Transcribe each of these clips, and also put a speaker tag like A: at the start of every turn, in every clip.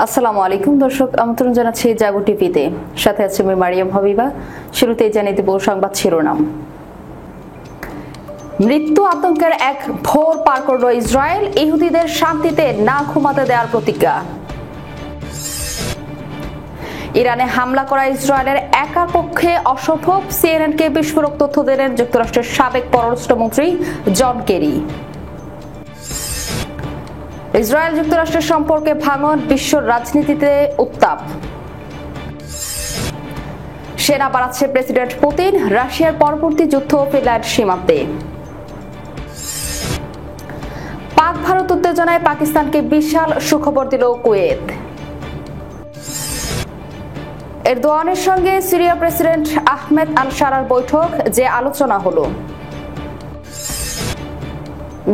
A: আসসালামু আলাইকুম দর্শক, আমন্ত্রণ জানাচ্ছি জাগো টিভিতে। সাথে আছে আমি মারিয়াম হাবিবা। শুরুতেই জানিয়ে দেব সংবাদ শিরোনাম। মৃত্যু আতঙ্কের এক ভোর পার করল ইসরায়েল, ইহুদিদের শান্তিতে না ঘুমাতে দেওয়ার প্রতিজ্ঞা। ইরানে হামলা করা ইসরায়েলের একার পক্ষে অসম্ভব, সিএনএনকে বিস্ফোরক তথ্য দিলেন যুক্তরাষ্ট্রের সাবেক পররাষ্ট্রমন্ত্রী জন কেরি। ইসরায়েল যুক্তরাষ্ট্রের সম্পর্কে ভাঙন, বিশ্ব রাজনীতিতে উত্তাপ। সেনা বাড়াচ্ছে প্রেসিডেন্ট পুতিন, রাশিয়ার পরবর্তী যুদ্ধ ফিনল্যান্ড সীমান্তে। পাক ভারত উত্তেজনায় পাকিস্তানকে বিশাল সুখবর দিল কুয়েত। এরদোয়ানের সঙ্গে সিরিয়া প্রেসিডেন্ট আহমেদ আল শারার বৈঠক, যে আলোচনা হলো।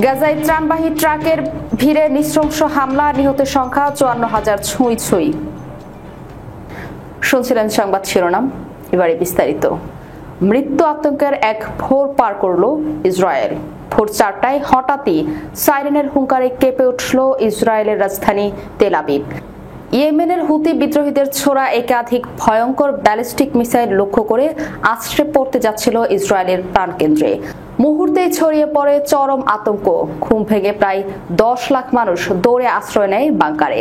A: গাজায় ত্রাণবাহী ট্রাকের ভিড়ে নৃশংস হামলা, নিহতের সংখ্যা 54,000 ছুঁই। শুনছিলেন সংবাদ শিরোনাম, এবারে বিস্তারিত। মৃত্যু আতঙ্কের এক ভোর পার করল ইসরায়েল। ভোর 4টায় হঠাৎই সাইরেনের হুঙ্কারে কেঁপে উঠল ইসরায়েলের রাজধানী তেল আবিব। ইয়েমেনের হুতি বিদ্রোহীদের ছোড়া একাধিক ভয়ঙ্কর ব্যালিস্টিক মিসাইল লক্ষ্য করে আছড়ে পড়তে যাচ্ছিল ইসরায়েলের প্রাণকেন্দ্রে। মুহূর্তেই ছড়িয়ে পড়ে চরম আতঙ্ক। ঘুম ভেঙে প্রায় 10 লাখ মানুষ দৌড়ে আশ্রয় নেয় বাংকারে।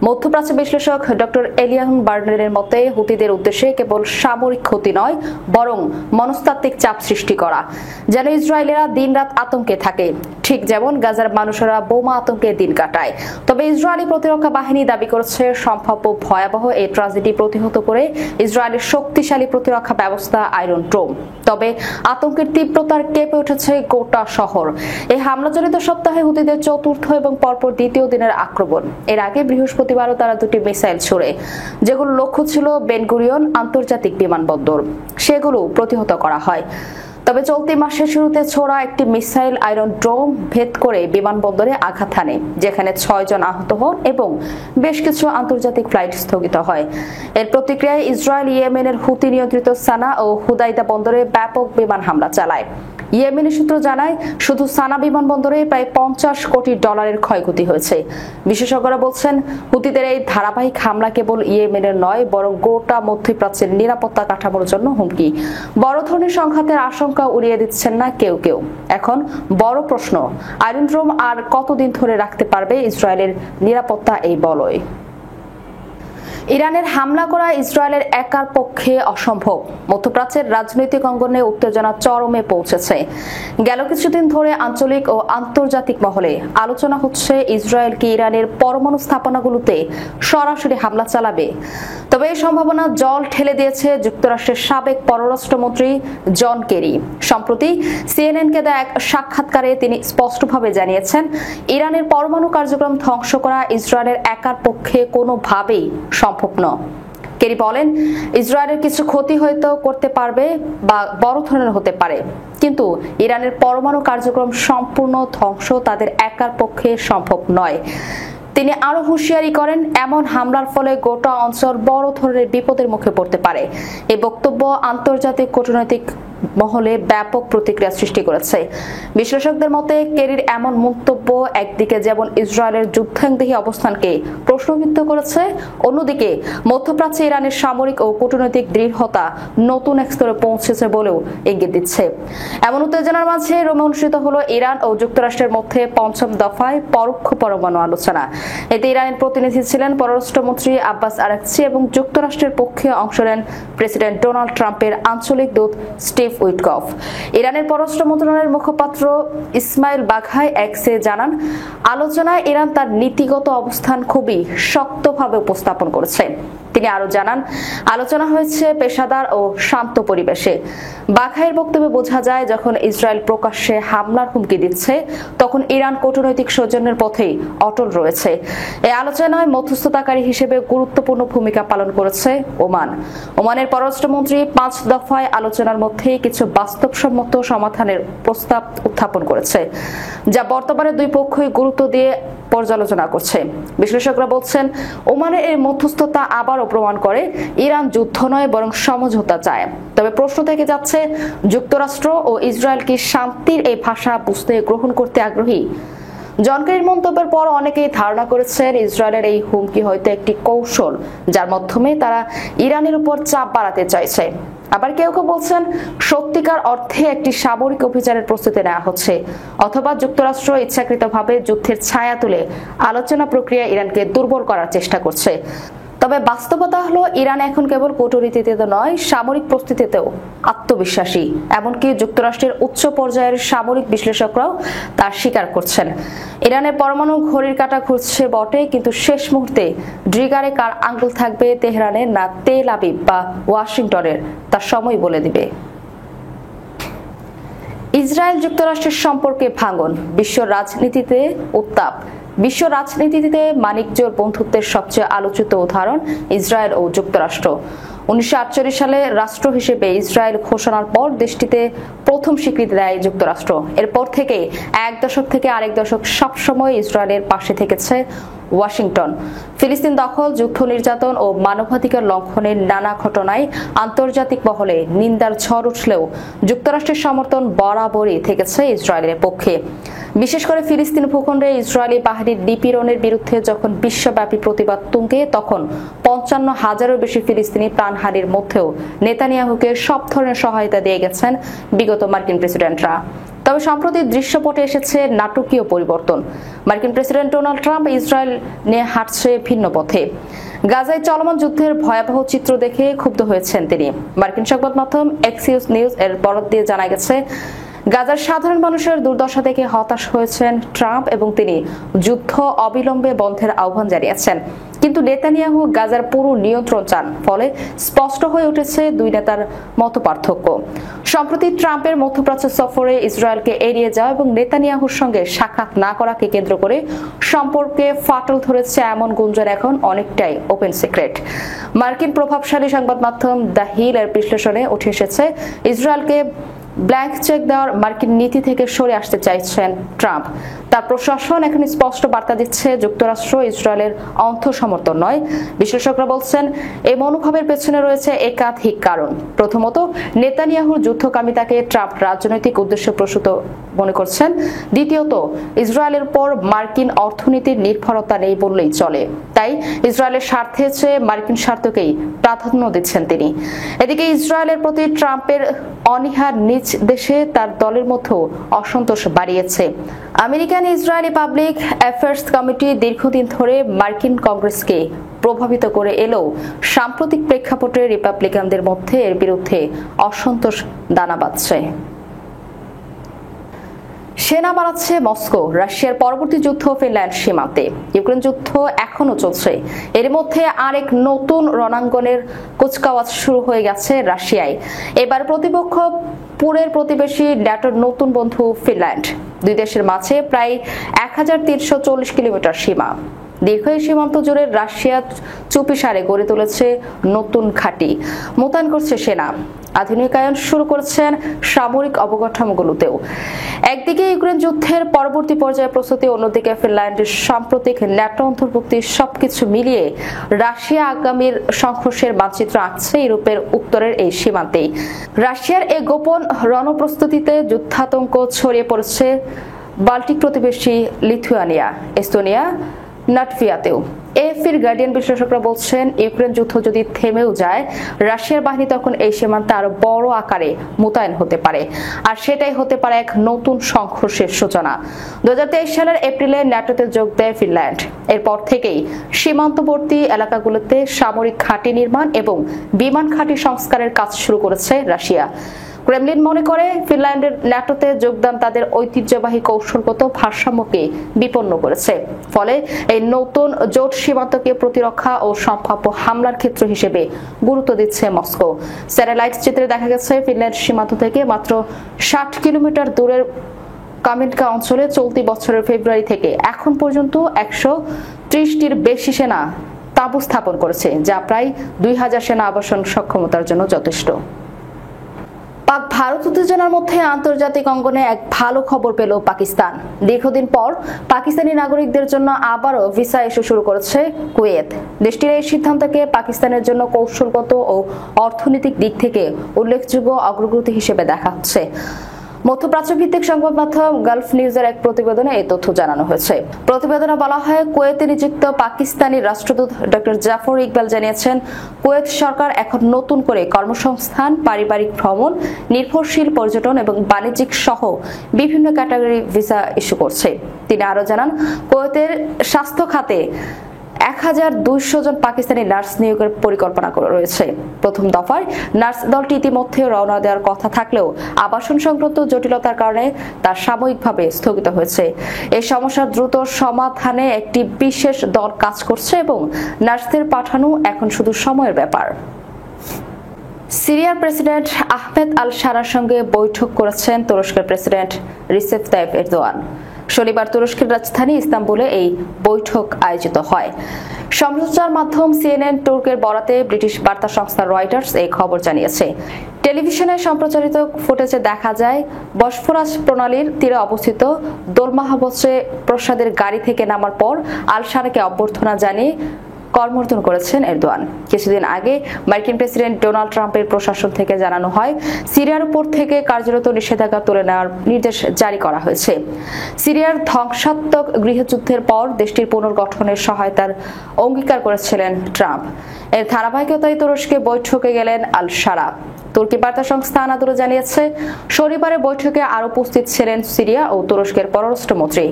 A: মধ্যপ্রাচ্য বিশ্লেষক ডক্টর এলিয়ান বার্নারের মতে, হুতিদের উদ্দেশ্যে কেবল সামরিক ক্ষতি নয়, বরং মনস্তাত্ত্বিক চাপ সৃষ্টি করা, যেন ইসরায়েলিরা দিনরাত আতঙ্কে থাকে, ঠিক যেমন গাজার মানুষেরা বোমা আতঙ্কে দিন কাটায়। তবে ইসরায়েলি প্রতিরক্ষা বাহিনী দাবি করেছে, সম্ভাব্য ভয়াবহ এই ট্র্যাজেডি প্রতিহত করে ইসরায়েলের শক্তিশালী প্রতিরক্ষা ব্যবস্থা আয়রন ডোম। তবে আতঙ্কের তীব্রতার কেঁপে উঠেছে গোটা শহর। এই হামলাজনিত সপ্তাহে হুতিদের চতুর্থ এবং পরপর দ্বিতীয় দিনের আক্রমণ। এর আগে বৃহস্পতিবারও তারা দুটি মিসাইল ছোড়ে, যেগুলো লক্ষ্য ছিল বেন গুরিয়ন আন্তর্জাতিক বিমানবন্দর। সেগুলো প্রতিহত করা হয়। তবে চলতি মাসের শুরুতে ছোড়া একটি মিসাইল আয়রন ডোম ভেদ করে বিমানবন্দরে আঘাত হানে, যেখানে 6 জন আহত হন এবং বেশ কিছু আন্তর্জাতিক ফ্লাইট স্থগিত হয়। এর প্রতিক্রিয়ায় ইসরায়েল ইয়েমেনের হুতি নিয়ন্ত্রিত সানা ও হুদাইদা বন্দরে ব্যাপক বিমান হামলা চালায়। ইয়েমেনি সূত্র জানায়, শুধু সানা বিমানবন্দরে প্রায় $50 কোটি ক্ষয়ক্ষতি হয়েছে। বিশেষজ্ঞরা বলছেন, হুতিদের এই ধারাবাহিক হামলা কেবল ইয়েমেনের নয়, বরং গোটা মধ্যপ্রাচ্যের নিরাপত্তা কাঠামোর জন্য হুমকি। বড় ধরনের সংঘাতের আশঙ্কা উড়িয়ে দিচ্ছেন না কেউ কেউ। এখন বড় প্রশ্ন, আয়রন ডোম আর কতদিন ধরে রাখতে পারবে ইসরায়েলের নিরাপত্তা এই বলয়? ইরানের হামলা করা ইসরায়েলের একার পক্ষে অসম্ভব। মধ্যপ্রাচ্যের রাজনৈতিক অঙ্গনে উত্তেজনা চরমে পৌঁছেছে। গেল কিছুদিন ধরে আঞ্চলিক ও আন্তর্জাতিক মহলে আলোচনা হচ্ছে, ইসরায়েল কি ইরানের পরমাণু স্থাপনাগুলোতে সরাসরি হামলা চালাবে। তবে এই সম্ভাবনা জল ঠেলে দিয়েছে যুক্তরাষ্ট্রের সাবেক পররাষ্ট্রমন্ত্রী জন কেরি। সম্প্রতি সিএনএনকে দেয়া এক সাক্ষাৎকারে তিনি স্পষ্টভাবে জানিয়েছেন, ইরানের পরমাণু কার্যক্রম ধ্বংস করা ইসরায়েলের একার পক্ষে কোনোভাবেই সম্ভব নয়। কেরি বলেন, ইসরায়েলের কিছু ক্ষতি হয়তো করতে পারবে বা বড় ধরনের হতে পারে, কিন্তু ইরানের পরমাণু কার্যক্রম সম্পূর্ণ ধ্বংস তাদের একার পক্ষে সম্ভব নয়। তিনি আরো হুঁশিয়ারি করেন, এমন হামলার ফলে গোটা অঞ্চল বড় ধরনের বিপদের মুখে পড়তে পারে। এই বক্তব্য আন্তর্জাতিক কূটনৈতিক মহলে ব্যাপক প্রতিক্রিয়া সৃষ্টি করেছে। বিশ্লেষকদের মতে, কেরির এমন মন্তব্য একদিকে যেমন ইসরায়েলের যুদ্ধাঙ্গদেহী অবস্থানকে প্রশ্নবিদ্ধ করেছে, অন্যদিকে মধ্যপ্রাচ্যে ইরানের সামরিক ও কূটনৈতিক দৃঢ়তা নতুন এক স্তরে পৌঁছেছে বলেও ইঙ্গিত দিচ্ছে। এমন উত্তেজনার মাঝে রোমে অনুষ্ঠিত হলো ইরান ও যুক্তরাষ্ট্রের মধ্যে 5ম দফায় পরোক্ষ পরমাণু আলোচনা। এতে ইরানের প্রতিনিধি ছিলেন পররাষ্ট্রমন্ত্রী আব্বাস আরাকচি এবং যুক্তরাষ্ট্রের পক্ষে অংশ নেন প্রেসিডেন্ট ডোনাল্ড ট্রাম্পের আঞ্চলিক দূত স্টিভ উইটকফ। ইরানের পররাষ্ট্র মন্ত্রণালয়ের মুখপাত্র ইসমাইল বাঘাই এক্সে জানান, আলোচনায় ইরান তার নীতিগত অবস্থান খুবই শক্তভাবে উপস্থাপন করেছে। তিনি আরো জানান, আলোচনা হয়েছে পেশাদার ও শান্ত পরিবেশে। বাঘাইয়ের বক্তব্যে বোঝা যায়, যখন ইসরায়েল প্রকাশ্যে হামলার হুমকি দিচ্ছে, তখন ইরান কূটনৈতিক সৌজন্যের পথেই অটল রয়েছে। এই আলোচনায় মধ্যস্থতাকারী হিসেবে গুরুত্বপূর্ণ ভূমিকা পালন করেছে ওমান। ওমানের পররাষ্ট্রমন্ত্রী 5 দফায় আলোচনার মধ্যে কিছু বাস্তবসম্মত সমাধানের প্রস্তাব উত্থাপন করেছে, যা বর্তমানে দুই পক্ষই গুরুত্ব দিয়ে পর্যালোচনা করছে। বিশ্লেষকরা বলছেন, ওমানের এই মধ্যস্থতা আবারও প্রমাণ করে ইরান যুদ্ধ নয়, বরং সমঝোতা চায়। তবে প্রশ্ন থেকে যাচ্ছে, যুক্তরাষ্ট্র ও ইসরায়েল কি শান্তির এই ভাষা বুঝতে গ্রহণ করতে আগ্রহী? জনকের মন্তব্যের পর অনেকেই ধারণা করেছেন ইসরায়েলের এই হুমকি হয়তো একটি কৌশল, যার মাধ্যমে তারা ইরানের উপর চাপ বাড়াতে চাইছে। আবার কেউ কেউ বলছেন সত্যিকার অর্থে একটি সামরিক অভিযানের প্রস্তুতি নেওয়া হচ্ছে, অথবা যুক্তরাষ্ট্র ইচ্ছাকৃতভাবে যুদ্ধের ছায়া তুলে আলোচনা প্রক্রিয়া ইরানকে দুর্বল করার চেষ্টা করছে। তবে বাস্তবতা হলো ইরান এখন কেবল কূটনীতিতে নয়, সামরিক প্রস্তুতিতেও আত্মবিশ্বাসী। এমনকি যুক্তরাষ্ট্রের উচ্চ পর্যায়ের সামরিক বিশ্লেষকরাও তা স্বীকার করছেন। ইরানের পরমাণু ঘড়ির কাঁটা ঘুরছে বটে, কিন্তু শেষ মুহূর্তে ট্রিগারে কার আঙ্গুল থাকবে তেহরানের না তেল আবিব বা ওয়াশিংটনের, তা সময় বলে দিবে। ইসরায়েল যুক্তরাষ্ট্রের সম্পর্কে ভাঙন, বিশ্ব রাজনীতিতে উত্তাপ। বিশ্ব রাজনীতিতে মানিকজোড় বন্ধুত্বের সবচেয়ে আলোচিত উদাহরণ ইসরায়েল ও যুক্তরাষ্ট্র। 1948 সালে রাষ্ট্র হিসেবে ইসরায়েল ঘোষণার পর দেশটিতে প্রথম স্বীকৃতি দেয় যুক্তরাষ্ট্র। এরপর থেকে এক দশক থেকে আরেক দশক সবসময় ইসরায়েলের পাশে থেকেছে ওয়াশিংটন। ফিলিস্তিন দখল, যুদ্ধ নির্যাতন ও মানবাধিকার লঙ্ঘনের নানা ঘটনায় আন্তর্জাতিক মহলে নিন্দার ঝড় উঠলেও যুক্তরাষ্ট্রের সমর্থন বরাবরই থেকেছে ইসরায়েলের পক্ষে। বিশেষ করে ফিলিস্তিন ভূখণ্ডে ইসরায়েলি বাহিনীর নিপীড়নের বিরুদ্ধে যখন বিশ্বব্যাপী প্রতিবাদ তুঙ্গে, তখন 55,000-এরও বেশি ফিলিস্তিনি প্রাণহানির মধ্যেও নেতানিয়াহুকে সব ধরনের সহায়তা দিয়ে গেছেন বিগত মার্কিন প্রেসিডেন্টরা। তবে সম্প্রতি দৃশ্যপটে এসেছে নাটকীয় পরিবর্তন। মার্কিন প্রেসিডেন্ট ডোনাল্ড ট্রাম্প ইসরায়েল নিয়ে হাঁটছে ভিন্ন পথে। গাজায় চলমান যুদ্ধের ভয়াবহ চিত্র দেখে ক্ষুব্ধ হয়েছেন তিনি। মার্কিন সংবাদ মাধ্যম এক্সিওস নিউজ এর বরাত দিয়ে জানা গেছে, গাজার সাধারণ মানুষের দুর্দশা দেখে হতাশ হয়েছেন ট্রাম্প এবং তিনি যুদ্ধ অবিলম্বে বন্ধের আহ্বান জানিয়েছেন। কিন্তু নেতানিয়াহু গাজার পুরো নিয়ন্ত্রণ চান, ফলে স্পষ্ট হয়ে উঠেছে দুই নেতার মতপার্থক্য। সম্প্রতি ট্রাম্পের মধ্যপ্রাচ্য সফরে ইসরায়েলকে এড়িয়ে যাওয়া এবং নেতানিয়াহুর সঙ্গে সাক্ষাৎ না করাকে কেন্দ্র করে সম্পর্কে ফাটল ধরেছে এমন গুঞ্জন এখন অনেকটাই ওপেন সিক্রেট। মার্কিন প্রভাবশালী সংবাদ মাধ্যম দ্য হিল এর বিশ্লেষণে উঠে এসেছে, ইসরায়েলকে ব্ল্যাঙ্ক চেক দেওয়ার মার্কিন নীতি থেকে সরে আসতে চাইছেন ট্রাম্প। তার প্রশাসন এখন স্পষ্ট বার্তা দিচ্ছে যুক্তরাষ্ট্র ইসরায়েলের অন্ধ সমর্থন নয়। বিশ্লেষকরা বলছেন এই মনোভাবের পেছনে রয়েছে একাধিক কারণ। প্রথমত, নেতানিয়াহুর যুদ্ধকামিতাকে ট্রাম্প রাজনৈতিক উদ্দেশ্যপ্রসূত মনে করছেন। দ্বিতীয়ত, ইসরায়েলের উপর মার্কিন অর্থনীতির নির্ভরতা নেই বললেই চলে, তাই ইসরায়েলের স্বার্থের চেয়ে মার্কিন স্বার্থকেই প্রাধান্য দিচ্ছেন তিনি। এদিকে ইসরায়েলের প্রতি ট্রাম্পের অনীহা নিজ দেশে তার দলের মধ্যেও অসন্তোষ বাড়িয়েছে। American Israeli public affairs committee দীর্ঘদিন ধরে মার্কিন কংগ্রেসকে প্রভাবিত করে এলেও সাম্প্রতিক প্রেক্ষাপটে রিপাবলিকানদের মধ্যে এর বিরুদ্ধে অসন্তোষ দানা বাঁধছে। সেনা বাড়াচ্ছে মস্কো, রাশিয়ার পরবর্তী যুদ্ধ ফিনল্যান্ড সীমান্তে। ইউক্রেন যুদ্ধ এখনো চলছে, এর মধ্যে আরেক নতুন রণাঙ্গনের কুচকাওয়াজ শুরু হয়ে গেছে রাশিয়ায়। এবার প্রতিপক্ষ পুরের প্রতিবেশী ন্যাটোর নতুন বন্ধু ফিনল্যান্ড। দুই দেশের মাঝে প্রায় 1340 কিলোমিটার সীমা। দীর্ঘ এই সীমান্ত জুড়ে রাশিয়া চুপিসারে গড়ে তুলেছে নতুন ঘাঁটি, মোতায়েন করছে সেনা, আধুনিকায়ন শুরু করেছেন সামরিক অবকাঠামোগুলোতেও। একদিকে ইউক্রেন যুদ্ধের পরবর্তী পর্যায়ে প্রস্তুতি, অন্যদিকে ফিনল্যান্ডের সাম্প্রতিক ন্যাটো অন্তর্ভুক্তি, সবকিছু মিলিয়ে রাশিয়া আগামীর সংঘর্ষের মানচিত্র আঁকছে ইউরোপের উত্তরের এই সীমান্তেই। রাশিয়ার এই গোপন রণপ্রস্তুতিতে যুদ্ধাতঙ্ক ছড়িয়ে পড়েছে বাল্টিক প্রতিবেশী লিথুয়ানিয়া, এস্তোনিয়া, লাটভিয়াতেও। এএফপির গার্ডিয়ান বিশ্লেষকরা বলছেন, ইউক্রেন যুদ্ধ যদি থেমেও যায়, রাশিয়ার বাহিনী তখন এই সীমান্তে আরো বড় আকারে মোতায়েন হতে পারে, আর সেটাই হতে পারে এক নতুন সংঘর্ষের সূচনা। 2023 সালের এপ্রিলে ন্যাটোতে যোগ দেয় ফিনল্যান্ড। এরপর থেকেই সীমান্তবর্তী এলাকাগুলোতে সামরিক ঘাঁটি নির্মাণ এবং বিমান ঘাঁটি সংস্কারের কাজ শুরু করেছে রাশিয়া। ক্রেমলিন মনে করে ফিনল্যান্ডের ন্যাটোতে যোগদান তাদের ঐতিহ্যবাহী কৌশলগত ভারসাম্যকে বিপন্ন করেছে। ফলে এই নতুন জোট সীমান্তকে প্রতিরক্ষা ও সম্ভাব্য হামলার ক্ষেত্র হিসেবে গুরুত্ব দিচ্ছে মস্কো। স্যাটেলাইট চিত্রে দেখা গেছে ফিনল্যান্ড সীমান্ত থেকে মাত্র 60 কিলোমিটার দূরের কামিনকা অঞ্চলে চলতি বছরের ফেব্রুয়ারি থেকে এখন পর্যন্ত 130টির বেশি সেনা তাঁবু স্থাপন করেছে, যা প্রায় 2000 সেনা আবাসন সক্ষমতার জন্য যথেষ্ট। পাক ভারত উত্তেজনার মধ্যে আন্তর্জাতিক অঙ্গনে এক ভালো খবর পেল পাকিস্তান। দীর্ঘদিন পর পাকিস্তানি নাগরিকদের জন্য আবারও ভিসা ইস্যু শুরু করেছে কুয়েত। দেশটির এই সিদ্ধান্তকে পাকিস্তানের জন্য কৌশলগত ও অর্থনৈতিক দিক থেকে উল্লেখযোগ্য অগ্রগতি হিসেবে দেখা হচ্ছে। মধ্যপ্রাচ্য ভিত্তিক সংবাদ মাধ্যম গালফ নিউজের এক প্রতিবেদনে এই তথ্য জানানো হয়েছে। প্রতিবেদনে বলা হয়, কুয়েতে নিযুক্ত পাকিস্তানি রাষ্ট্রদূত ডক্টর জাফর ইকবাল জানিয়েছেন, কুয়েত সরকার এখন নতুন করে কর্মসংস্থান, পারিবারিক ভ্রমণ, নির্ভরশীল পর্যটন এবং বাণিজ্যিক সহ বিভিন্ন ক্যাটাগরি ভিসা ইস্যু করছে। তিনি আরো জানান, কুয়েতের স্বাস্থ্য খাতে 1200 জন পাকিস্তানি নার্স নিয়োগের পরিকল্পনা রয়েছে। প্রথম দফায় নার্স দলটি ইতিমধ্যে রওনা দেওয়ার কথা থাকলেও আবাসন সংক্রান্ত জটিলতার কারণে তা সাময়িকভাবে স্থগিত হয়েছে। এই সমস্যার দ্রুত সমাধানে একটি বিশেষ দল কাজ করছে এবং নার্সদের পাঠানো এখন শুধু সময়ের ব্যাপার। সিরিয়ার প্রেসিডেন্ট আহমেদ আল শারার সঙ্গে বৈঠক করেছেন তুরস্কের প্রেসিডেন্ট রিসেপ তাইপ এরদোয়ান। শনিবার তুরস্কের রাজধানী ইস্তাম্বুলে এই বৈঠক আয়োজিত হয়। সম্প্রচার মাধ্যম সিএনএন তুর্কের বরাতে ব্রিটিশ বার্তা সংস্থা রয়টার্স এই খবর জানিয়েছে। টেলিভিশনে সম্প্রচারিত ফুটেজে দেখা যায়, বসফরাস প্রণালীর তীরে অবস্থিত দোলমাহাবসে প্রসাদের গাড়ি থেকে নামার পর আল শারাকে অভ্যর্থনা জানিয়ে করমর্দন করেছেন এরদোয়ান। কিছুদিন আগে মার্কিন প্রেসিডেন্ট ডোনাল্ড ট্রাম্পের প্রশাসন থেকে জানানো হয়, সিরিয়ার উপর থেকে কার্যরত নিষেধাজ্ঞা তুলে নেওয়ার নির্দেশ জারি করা হয়েছে। সিরিয়ার ধ্বংসাত্মক গৃহযুদ্ধের পর দেশটির পুনর্গঠনের সহায়তার অঙ্গীকার করেছিলেন ট্রাম্প। এর ধারাবাহিকতায় তুরস্কে বৈঠকে গেলেন আল শারা। তুর্কি বার্তা সংস্থা আনাদোলু জানিয়েছে, শনিবারে বৈঠকে আরো উপস্থিত ছিলেন সিরিয়া ও তুরস্কের পররাষ্ট্রমন্ত্রী,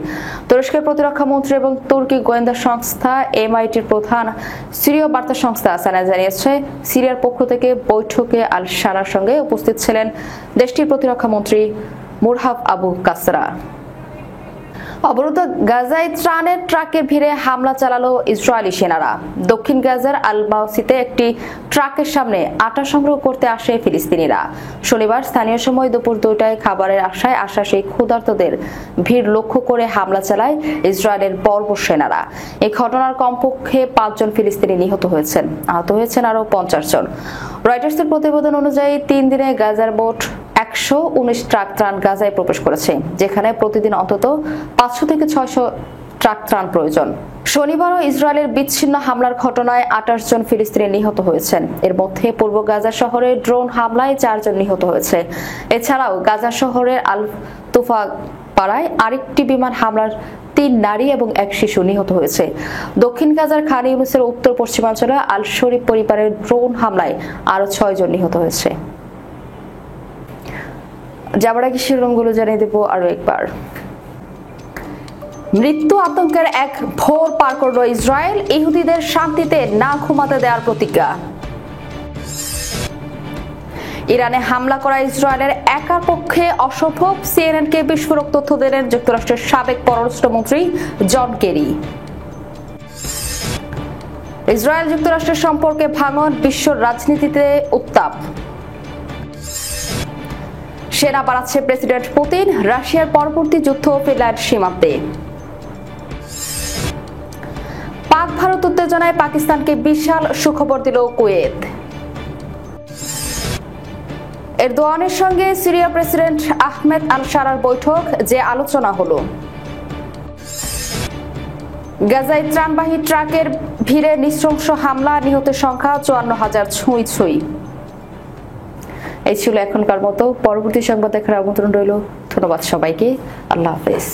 A: তুরস্কের প্রতিরক্ষা মন্ত্রী এবং তুর্কি গোয়েন্দা সংস্থা এমআইটির প্রধান। সিরীয় বার্তা সংস্থা সানা জানিয়েছে, সিরিয়ার পক্ষ থেকে বৈঠকে আল শারার সঙ্গে উপস্থিত ছিলেন দেশটির প্রতিরক্ষা মন্ত্রী মুরহাব আবু কাসরা। অবরুদ্ধ গাজায় ত্রাণের ট্রাকের ভিড়ে হামলা চালালো ইসরায়েলি সেনারা। দক্ষিণ গাজার আল মাউসিতে একটি ট্রাকের সামনে আটা সংগ্রহ করতে আসে ফিলিস্তিনিরা। শনিবার স্থানীয় সময় দুপুর 2টায় খাবারের আশায় আসা সেই ক্ষুধার্তদের ভিড় লক্ষ্য করে হামলা চালায় ইসরায়েলের বর্বর সেনারা। এই ঘটনার কমপক্ষে 5 জন ফিলিস্তিনি নিহত হয়েছেন, আহত হয়েছেন আরো 50 জন। রয়টার্সের প্রতিবেদন অনুযায়ী 3 দিনে গাজার মোট 119 ট্রাক ত্রাণ গাজায় প্রবেশ করেছে, যেখানে প্রতিদিন অন্তত 500 থেকে 600 ট্রাক ত্রাণ প্রয়োজন। শনিবারও ইসরায়েলের বিচ্ছিন্ন হামলার ঘটনায় 28 জন ফিলিস্তিনি নিহত হয়েছেন। এর মধ্যে পূর্ব গাজা শহরে ড্রোন হামলায় 4 জন নিহত হয়েছে। এছাড়াও গাজা শহরের আল তুফা পাড়ায় আরেকটি বিমান হামলার 3 নারী এবং 1 শিশু নিহত হয়েছে। দক্ষিণ গাজার খান ইউনুসের উত্তর পশ্চিমাঞ্চলে আল শরীফ পরিবারের ড্রোন হামলায় আরো 6 জন নিহত হয়েছে। যাবার আগে শিরোনামগুলো জানিয়ে দেব আরো একবার। মৃত্যু আতঙ্কের এক ভোর পার করল ইসরায়েল, ইহুদিদের শান্তিতে না ঘুমাতে দেওয়ার প্রতিজ্ঞা। ইরানে হামলা করা ইসরায়েলের একার পক্ষে অসম্ভব, সিএনএনকে বিস্ফোরক তথ্য দিলেন যুক্তরাষ্ট্রের সাবেক পররাষ্ট্রমন্ত্রী জন কেরি। ইসরায়েল যুক্তরাষ্ট্রের সম্পর্কে ভাঙন, বিশ্ব রাজনীতিতে উত্তাপ। সেনা বাড়াচ্ছে প্রেসিডেন্ট পুতিন, রাশিয়ার পরবর্তী যুদ্ধ ফিনল্যান্ড সীমান্তে। পাক ভারত উত্তেজনায় পাকিস্তানকে বিশাল সুখবর দিল কুয়েত। এরদোয়ানের সঙ্গে সিরিয়া প্রেসিডেন্ট আহমেদ আল শারার বৈঠক, যে আলোচনা হলো। গাজায় ত্রাণবাহী ট্রাকের ভিড়ে নৃশংস হামলা, নিহতের সংখ্যা 54,000 ছুঁই। এই ছিল এখনকার মতো। পরবর্তী সংবাদ দেখার আমন্ত্রণ রইল। ধন্যবাদ সবাইকে। আল্লাহ হাফেজ।